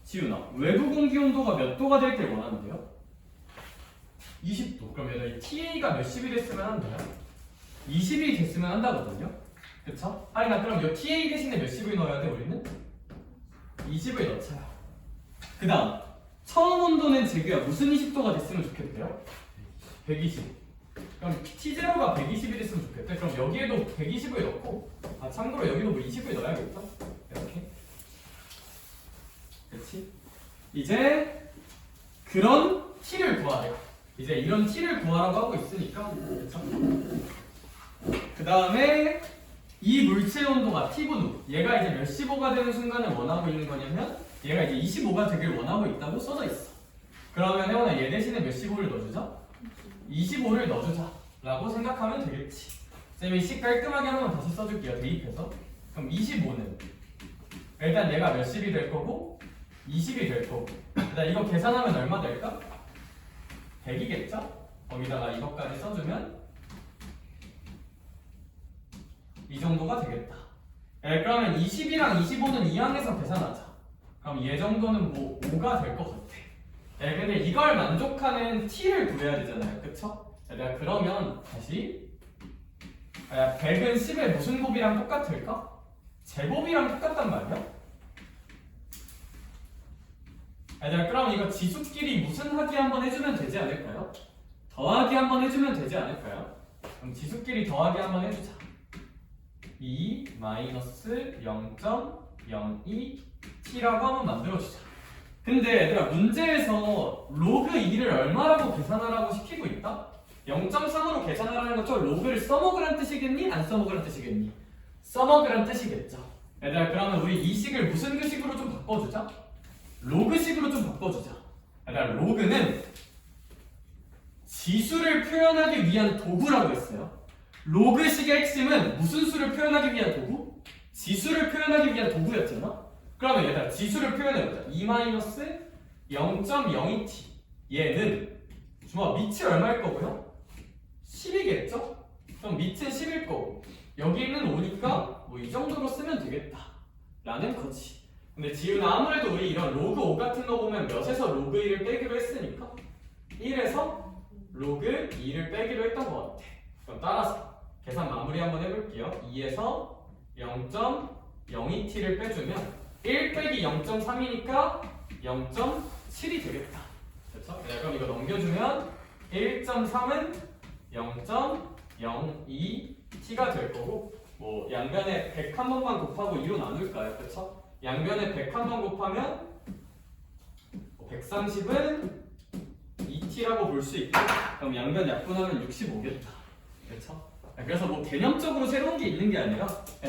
지훈아, 외부 공기 온도가 몇 도가 될 때 원하는데요? 20도. 그럼 얘들아 이 TA가 몇십이 됐으면 한대요? 20이 됐으면 한다거든요? 그쵸? 아니 나 그럼 이 TA 대신에 몇십을 넣어야 돼 우리는? 20을 넣자요. 그 다음 처음 온도는 재규야 무슨 20도가 됐으면 좋겠대요? 120. 그럼 T0가 120이 됐으면 좋겠대. 그럼 여기에도 120을 넣고 참고로 여기도 뭐 20을 넣어야겠다. 이렇게. 그렇지? 이제 그런 T를 구하래요. 이제 이런 T를 구하라고 하고 있으니까 그렇죠? 그 다음에 이 물체 온도가 T분후 얘가 이제 몇십오가 되는 순간을 원하고 있는 거냐면 얘가 이제 25가 되길 원하고 있다고 써져 있어. 그러면 혜원아 얘 대신에 몇십오를 넣어주자? 25를 넣어주자 라고 생각하면 되겠지. 쌤이 식 깔끔하게 한번 다시 써줄게요. 대입해서. 그럼 25는 일단 얘가 몇십이 될 거고 20이 될 거고 일단 이거 계산하면 얼마 될까? 100이겠죠? 거기다가 이것까지 써주면 이 정도가 되겠다. 그러면 20이랑 25는 이 항에서 계산하자. 그럼 얘 정도는 뭐 5가 될 것 같아. 근데 이걸 만족하는 T를 구해야 되잖아요. 그쵸? 내가 그러면 다시 100은 10의 무슨 곱이랑 똑같을까? 제곱이랑 똑같단 말이야? 그럼 이거 지수끼리 무슨 하기 한번 해주면 되지 않을까요? 더하기 한번 해주면 되지 않을까요? 그럼 지수끼리 더하기 한번 해주자. 2 마이너스 0.02 t라고 한번 만들어주자. 근데 얘들아 문제에서 로그 2를 얼마라고 계산하라고 시키고 있다? 0.3으로 계산하라는 것처럼 로그를 써먹으란 뜻이겠니? 안 써먹으란 뜻이겠니? 써먹으란 뜻이겠죠. 얘들아 그러면 우리 이 식을 무슨 식으로 좀 바꿔주자? 로그식으로 좀 바꿔주자. 얘들아 로그는 지수를 표현하기 위한 도구라고 했어요. 로그식의 핵심은 무슨 수를 표현하기 위한 도구? 지수를 표현하기 위한 도구였잖아. 그러면 얘들아 지수를 표현해보자. 2-0.02t 얘는 주마 밑이 얼마일 거고요? 10이겠죠? 그럼 밑은 10일 거고 여기는 5니까 뭐 이 정도로 쓰면 되겠다 라는 거지. 근데 지훈아 아무래도 우리 이런 로그 5 같은 거 보면 몇에서 로그 2를 빼기로 했으니까 1에서 로그 2를 빼기로 했던 것 같아. 그럼 따라서 계산 마무리 한번 해볼게요. 2에서 0.02t를 빼주면 1 빼기 0.3이니까 0.7이 되겠다. 그렇죠? 그럼 이거 넘겨주면 1.3은 0.02t가 될 거고 뭐 양변에 100 한 번만 곱하고 2로 나눌까요? 그렇죠? 양변에 100 한 번 곱하면 130은 2t라고 볼 수 있고 그럼 양변 약분하면 65겠다. 그렇죠? 그래서 뭐 개념적으로 새로운 게 있는 게 아니라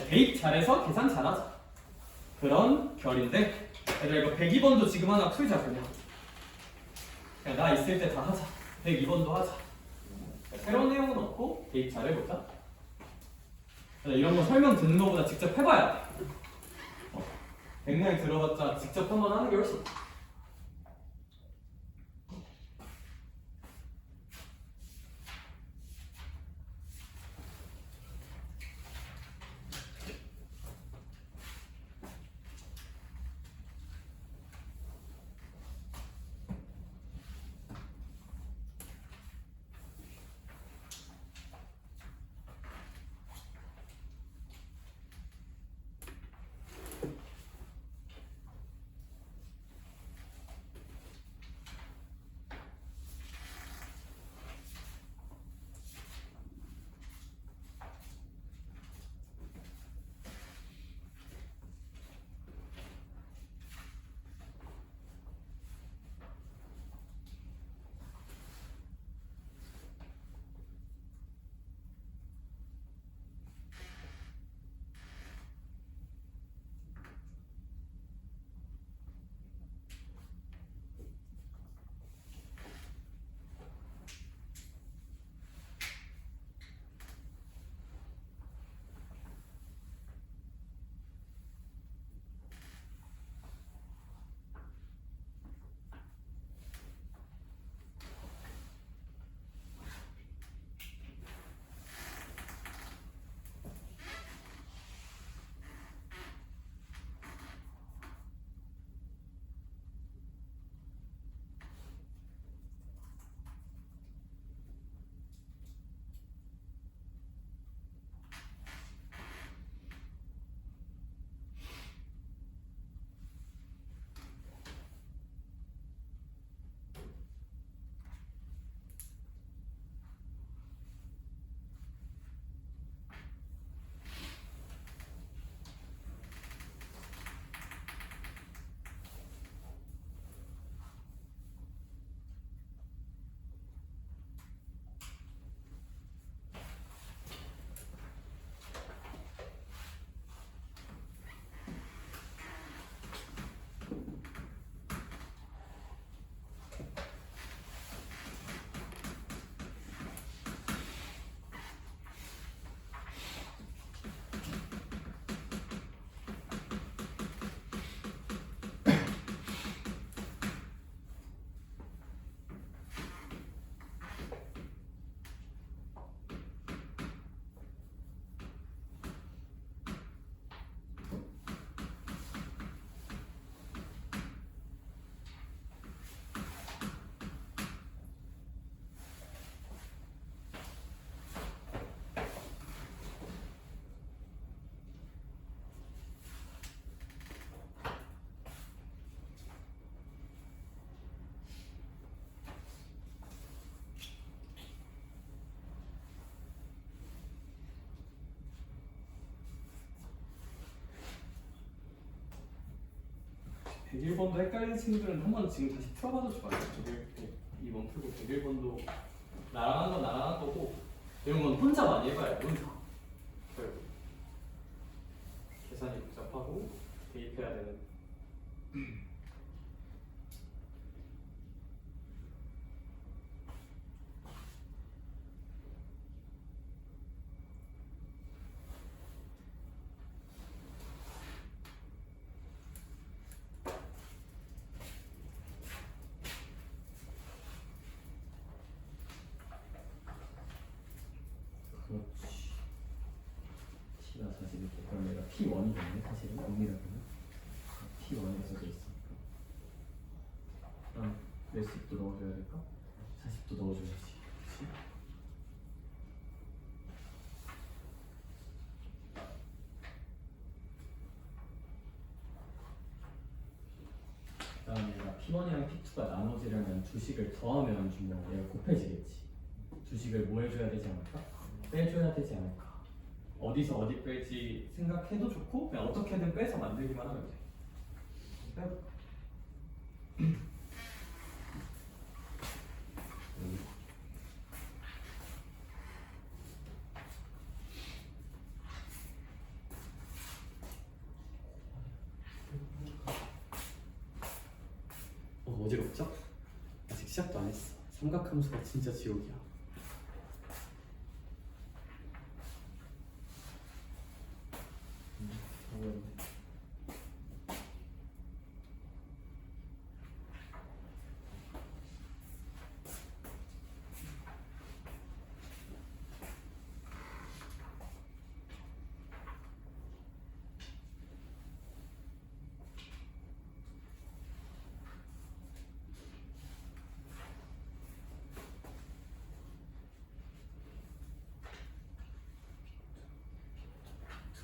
대입 잘해서 계산 잘하자 그런 결인데 얘들아 이거 102번도 지금 하나 풀자. 그냥 나 있을 때 다 하자. 102번도 하자. 새로운 내용은 없고 대입 잘해보자. 이런 거 설명 듣는 것보다 직접 해봐야 돼. 백날 들어봤자 직접 한번 하는 게 훨씬 101번도 헷갈리는 친구들은 한번 지금 다시 풀어봐도 좋아요. 2번 풀고 101번도 나랑 한 건 나랑 한 거고 이런 건 혼자 많이 해봐요. 혼자. 결국 계산이 복잡하고 대입해야 되는. 그렇지. T가 사실 이렇게 그럼 얘가 P1이 됐네 사실은 0이라고는 P1에 써져 있으니까 그럼 몇 습도 넣어줘야 될까? 40도 넣어줘야지. 그렇지? 그다음에 얘가 P1이랑 P2가 나눠지려면 주식을 더하면 주면 얘가 곱해지겠지. 주식을 뭐 해줘야 되지 않을까? 빼줘야 되지 않을까? 어디서 어디 뺄지 생각해도 좋고 그냥 어떻게든 빼서 만들기만 하면 돼. 빼볼까? 어지럽죠? 아직 시작도 안 했어. 삼각함수가 진짜 지옥이야.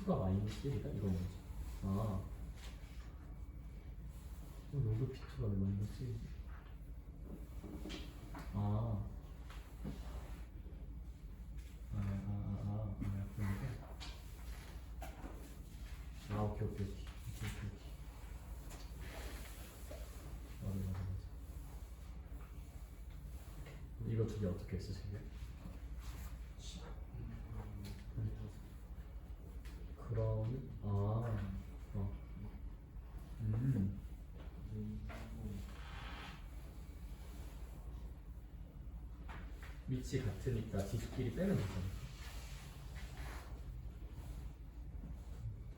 P가 마이너스 1이다? 이건 뭐지? 아 로그 P2가 왜 마이너스 1이지? 오케이. 맞아. 이거 두 개 어떻게 쓰시게? 그럼 위치 같으니까 지수끼리 빼면 되잖아.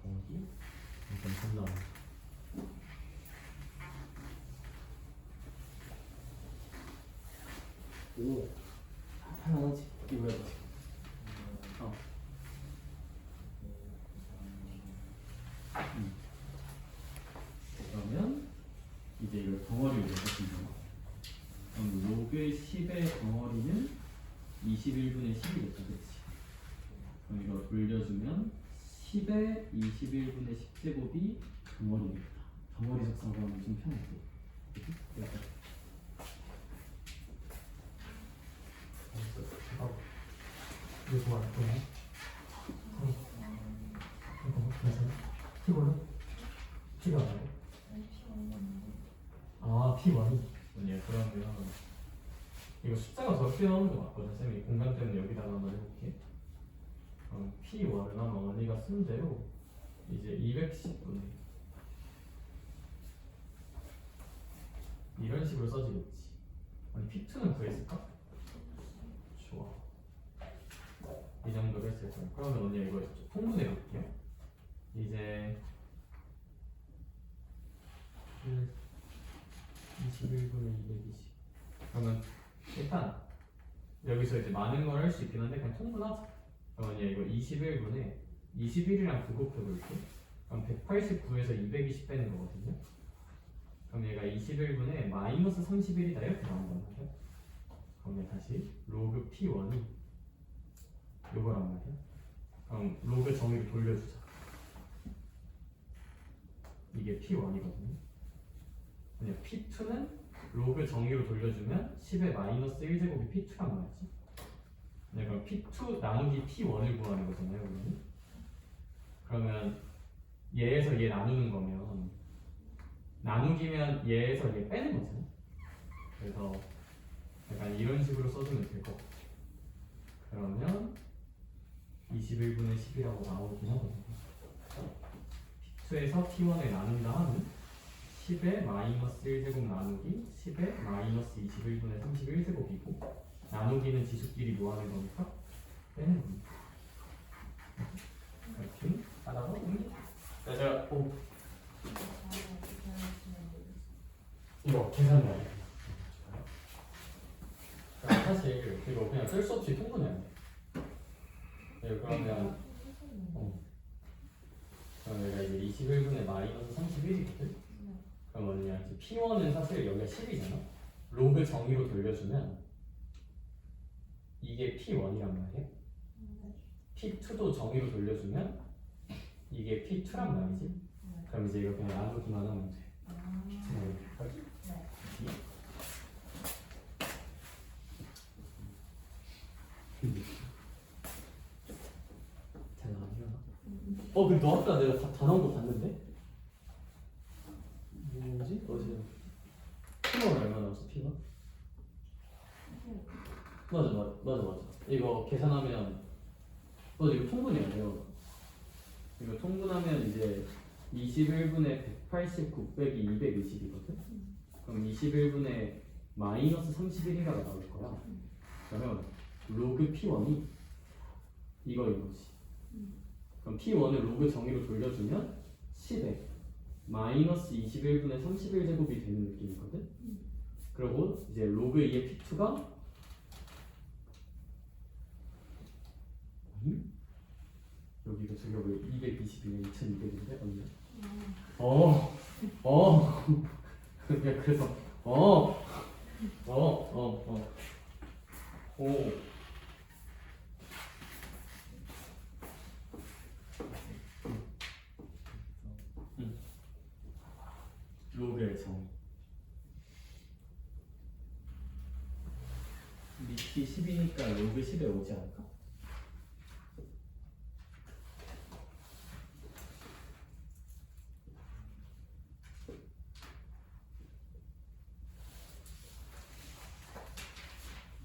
더하기 일단 3 나와. 오 할만하지? 이거 해봐. 그러면 이제 이걸 덩어리로 내보시면 그럼 로그 10의 덩어리는 21분의 10이겠다, 그렇지? 그럼 이거 돌려주면 10의 21분의 10제곱이 덩어리입니다. 덩어리 적성하면 좀 편하고, 그렇지? 이거 뭐야? 괜찮아? P1은? P가 뭐야? P1이? 아니야, 그러면 이거 숫자가 적게 나오는 거 맞거든. 쌤이 공간 때문에 여기다가 한번 해볼게. P1은 아마 언니가 쓴 대로 이제 210분의 이런 식으로 써지겠지. 아니 P2는 구했을까? 좋아. 이 정도로 했을 거야. 그러면 언니 이거 통분해 볼게요. 이제 21분의 220. 그러면 일단 여기서 이제 많은 걸 할 수 있긴 한데 그냥 통분하자. 그러면 이거 21분에 21이랑 부곱해 볼게. 그럼 189에서 220 빼는 거거든요. 그럼 얘가 21분에 마이너스 31이다 이렇게 나온단 말이야. 그럼 얘 다시 로그 P1이 요거란 말이야. 그럼 로그 정의를 돌려주자. 이게 P1이거든요. 아니야, P2는 로그 정의로 돌려주면 10의 마이너스 1제곱이 P2란 말이지. 네, 그럼 P2 나누기 P1을 구하는 거잖아요, 우리는. 그러면 얘에서 얘 나누는 거면 나누기면 얘에서 얘 빼는 거잖아. 그래서 약간 이런 식으로 써주면 될 것 같아. 그러면 21분의 10이라고 나오긴 하거든요. P2에서 T1을 나눈다 하면 10의 마이너스 1제곱 나누기 10의 마이너스 21분의 31제곱이고 나누기는 지수끼리 뭐 하는 거니까 빼는 겁니다. 이렇게 하다가 옵니다. 제가 이거 계산해야 돼. 사실 이거 그냥 쓸 수 없이 통분해야 돼. 그러면 그럼 내가 이제 21분의 마이너스 31이거든? 그럼 뭐냐, P1은 사실 여기가 10이잖아? 로그 정의로 돌려주면 이게 P1이란 말이야. P2도 정의로 돌려주면 이게 P2란 말이지. 그럼 이제 이거 그냥 나누기만 하면 돼. 잘 나가려나? 근데 너 아까 내가 다 나온 거 봤는데? 뭐지? 어디서? P1 얼마 나왔어? P1? 맞아. 이거 계산하면 맞아, 이거 통분해야 돼요. 이거 통분하면 이제 21분의 189 빼기 220이거든? 그럼 21분의 마이너스 31인가가 나올 거야. 그러면 로그 P1이 이거인 거지. 그럼 P1을 로그 정의로 돌려주면 10에 마이너스 21분의 31제곱이 되는 느낌이거든? 그리고 이제 로그 2의 P2가 여기가 저기가 왜 220이네 2200인데? 언제? 그래서 로그의 정의 밑이 10이니까 로그 10에 오지 않을까?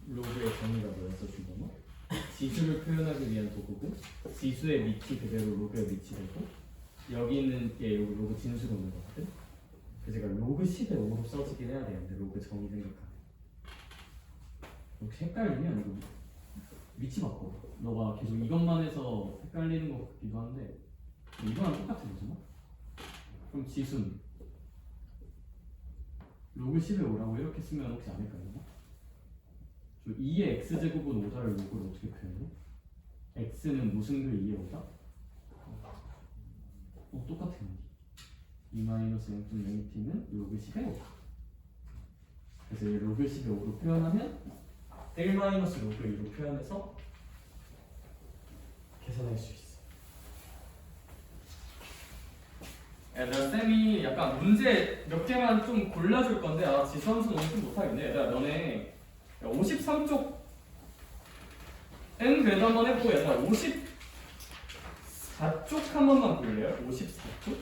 로그의 정의가 뭐였어, 준범아? 지수를 표현하기 위한 도구고 지수의 밑이 그대로 로그의 밑이 되고 여기 있는 게 로그 진수가 오는 거거든? 그래서 제가 로그 10의 5로 써지긴 해야 되는데 로그 정의 생각하면 혹시 헷갈리면 이거 위치 바꿔. 너가 계속 이것만 해서 헷갈리는 것 같기도 한데 이거랑 똑같은 거잖아? 그럼 지수는 로그 10의 5라고 이렇게 쓰면 혹시 안 헷갈리나? 2의 x제곱은 5다를 로그로 어떻게 표현해? x는 무슨 글 2의 5다? 똑같아. 2-0.0t는 로그 10의 5다. 그래서 이 로그 10의 5로 표현하면 1 마이너스 로그 2로 표현해서 계산할 수 있어. 얘들아, 쌤이 약간 문제 몇 개만 좀 골라줄 건데 지수 함수 너무 좀 못하겠네. 얘들아, 너네 53쪽 N 그래도 한번 해보고 얘들아 54쪽 한 번만 볼래요? 54쪽?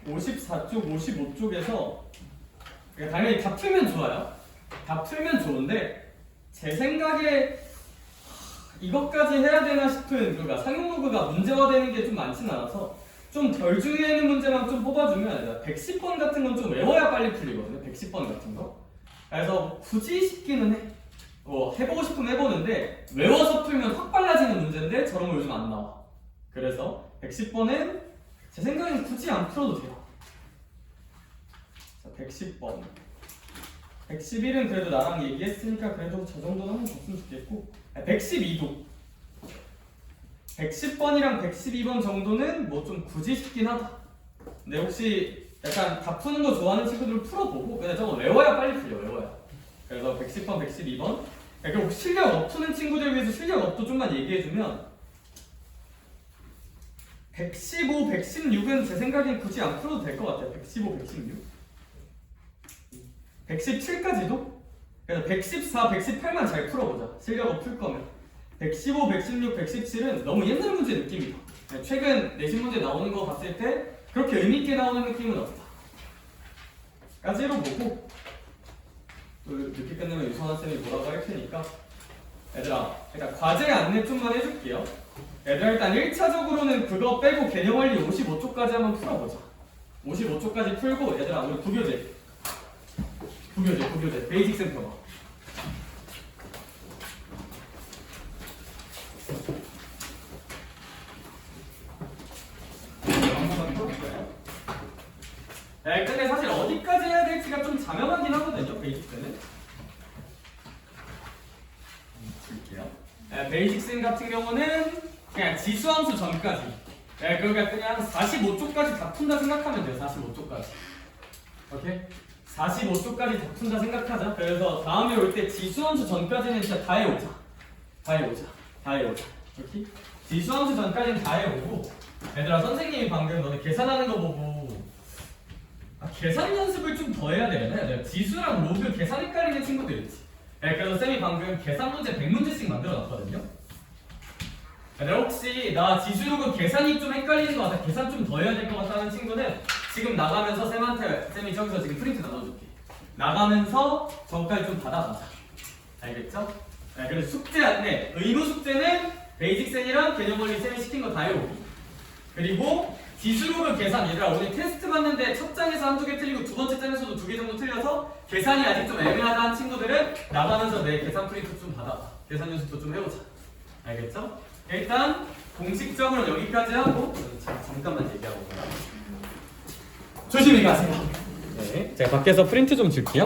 (54쪽) 55쪽에서 당연히 다 풀면 좋아요. 다 풀면 좋은데 제 생각에 이것까지 해야 되나 싶은 그러니까 상용 로그가 문제화되는 게 좀 많지는 않아서 좀 덜 중요한 문제만 좀 뽑아주면 110번 같은 건 좀 외워야 빨리 풀리거든요. 110번 같은 거. 그래서 굳이 싶기는 해. 해보고 싶으면 해보는데 외워서 풀면 확 빨라지는 문제인데 저런 거 요즘 안 나와. 그래서 110번은 제 생각엔 굳이 안 풀어도 돼요. 자, 110번. 111은 그래도 나랑 얘기했으니까 그래도 저 정도는 한번 줬으면 좋겠고 112도 110번이랑 112번 정도는 뭐 좀 굳이 싶긴 하다. 근데 혹시 약간 다 푸는 거 좋아하는 친구들은 풀어보고 그냥 저거 외워야 빨리 풀려. 외워야. 그래서 110번, 112번 그리고 실력 업 푸는 친구들 위해서 실력 업도 좀만 얘기해주면 115, 116은 제 생각엔 굳이 안 풀어도 될 것 같아요. 115, 116 117까지도? 그래서 114, 118만 잘 풀어보자. 실력 업 풀 거면 115, 116, 117은 너무 옛날 문제 느낌이다. 최근 내신 문제 나오는 거 봤을 때 그렇게 의미 있게 나오는 느낌은 없다. 까지로 보고 또 늦게 끝내면 유선한 쌤이 뭐라고 할 테니까 얘들아 일단 과제 안내 좀만 해줄게요. 얘들아 일단 1차적으로는 그거 빼고 개념 원리 55초까지 한번 풀어보자. 55초까지 풀고 얘들아 우리 부교재 베이직 센터 봐. 네, 근데 사실 어디까지 해야 될지가 좀 자명하긴 하거든요, 베이직스는. 볼게요. 네, 베이직스 같은 경우는 그냥 지수함수 전까지. 네, 그러니까 그냥 45초까지 다 푼다 생각하면 돼요, 45초까지. 오케이? 45초까지 다 푼다 생각하자. 그래서 다음에 올 때 지수함수 전까지는 진짜 다 해오자. 오케이? 지수함수 전까지는 다 해오고. 얘들아, 선생님이 방금 너네 계산하는 거 보고 계산 연습을 좀 더 해야 되겠네. 지수랑 로그 계산 헷갈리는 친구들 있지. 네, 그래서 쌤이 방금 계산 문제 100문제씩 만들어 놨거든요. 얘들아, 혹시 나 지수 로그 계산이 좀 헷갈리는 것 같아, 계산 좀 더 해야 될 것 같다는 친구는 지금 나가면서 쌤한테, 쌤이 저기서 지금 프린트 나눠줄게. 나가면서 저까지 좀 받아가자. 알겠죠? 네, 그래서 숙제 안내, 의무 숙제는 베이직쌤이랑 개념 원리 쌤이 시킨 거 다 해오기. 그리고 지수로그 계산, 얘들아 오늘 테스트 봤는데 첫 장에서 한두 개 틀리고 두 번째 장에서도 2개 정도 틀려서 계산이 아직 좀 애매하다 한 친구들은 나가면서 내 계산 프린트 좀 받아. 계산 연습도 좀 해보자. 알겠죠? 일단 공식적으로 여기까지 하고 잠깐만 얘기하고 조심히 가세요. 네, 제가 밖에서 프린트 좀 줄게요.